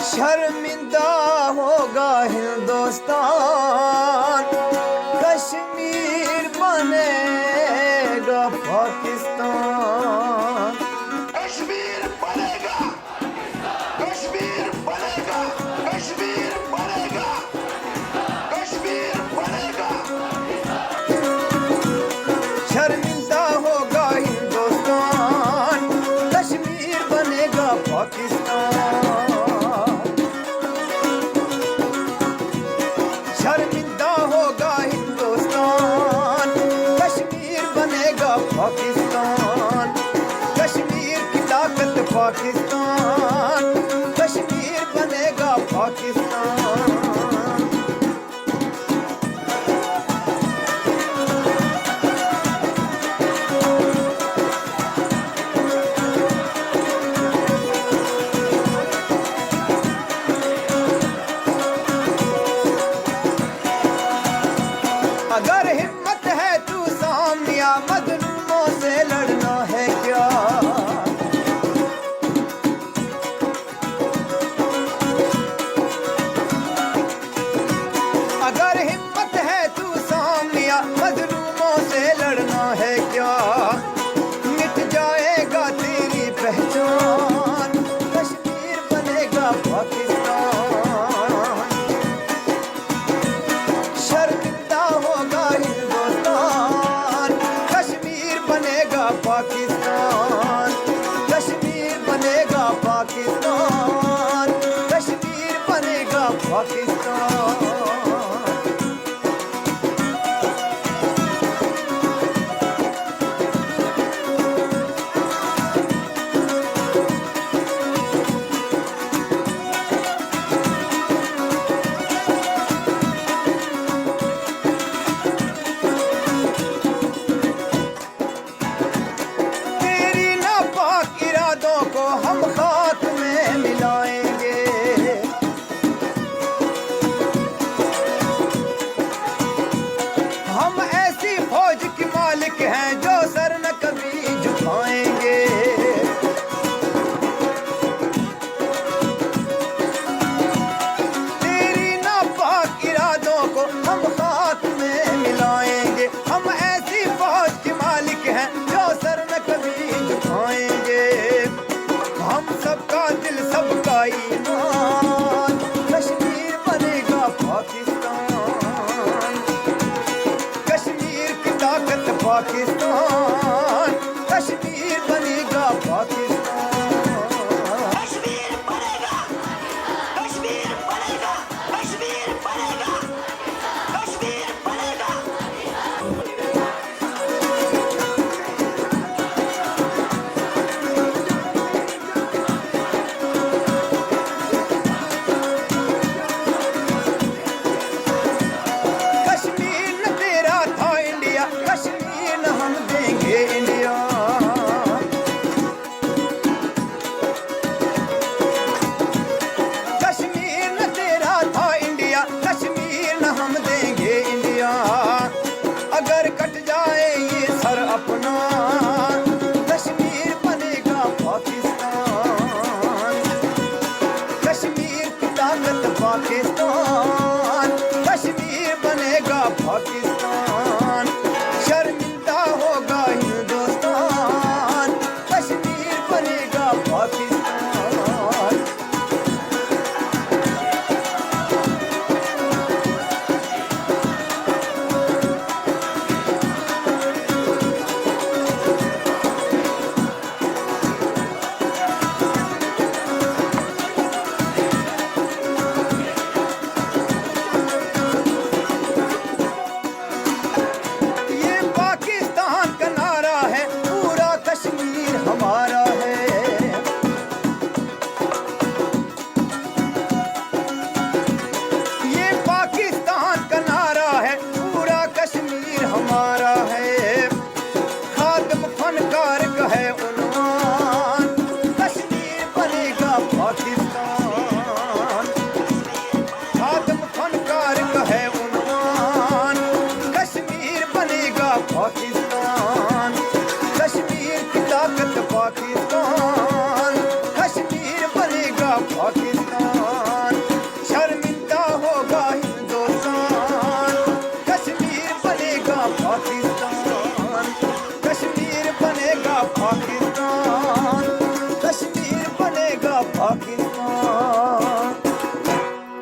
शर्मिंदा होगा हिंदुस्तान, कश्मीर बनेगा पाकिस्तान। कश्मीर बनेगा, कश्मीर बनेगा, कश्मीर बनेगा, कश्मीर बनेगा। शर्मिंदा होगा हिंदुस्तान, कश्मीर बनेगा पाकिस्तान। शर्मिंदा होगा हिंदुस्तान, कश्मीर बनेगा पाकिस्तान। कश्मीर की ताकत पाकिस्तान, कश्मीर बनेगा पाकिस्तान। अगर हिम्मत है तू सामनिया, मजलूमों से लड़ना है क्या? अगर हिम्मत है तू सामनिया, मजलूमों से लड़ना है क्या? मिट जाएगा तेरी पहचान, कश्मीर बनेगा पाकिस्तान। शर्मिंदा होगा हिंदुस्तान, कश्मीर बनेगा पाकिस्तान। कश्मीर बनेगा पाकिस्तान, कश्मीर बनेगा पाकिस्तान। तेरी नापाक इरादों को हम खाक में मिलाएंगे। हम ऐसी फौज के मालिक हैं जो सर न कभी झुकाएंगे। तेरी नापाक इरादों को हम खाक में मिलाएंगे। हम ऐसी फौज के मालिक हैं जो सर न कभी झुकाएंगे। हम सबका दिल सबका ईमान, कश्मीर बनेगा पाकिस्तान। कश्मीर की ताकत पाकिस्तान, कश्मीर बनेगा पाकिस्तान। कश्मीर बनेगा, कश्मीर बनेगा, कश्मीर बनेगा, कश्मीर बनेगा। कश्मीर न तेरा था इंडिया, कश्मीर न हम देंगे इंडिया। कश्मीर न तेरा था इंडिया, कश्मीर न हम देंगे इंडिया। अगर कट जाए ये सर अपना, कश्मीर बनेगा पाकिस्तान। कश्मीर की ताकत पाकिस्तान, कश्मीर बनेगा पाकिस्तान। शर्मिंदा होगा हिंदुस्तान, कश्मीर बनेगा पाकिस्तान। ये पाकिस्तान का नारा है, पूरा कश्मीर हमारा है। ये पाकिस्तान का नारा है, पूरा कश्मीर हमारा है। खादिम फनकार का है उन्वान, कश्मीर बनेगा पाकिस्तान। खादिम फनकार का है उन्वान, कश्मीर बनेगा पाकिस्तान। कश्मीर की ताकत पाकिस्तान।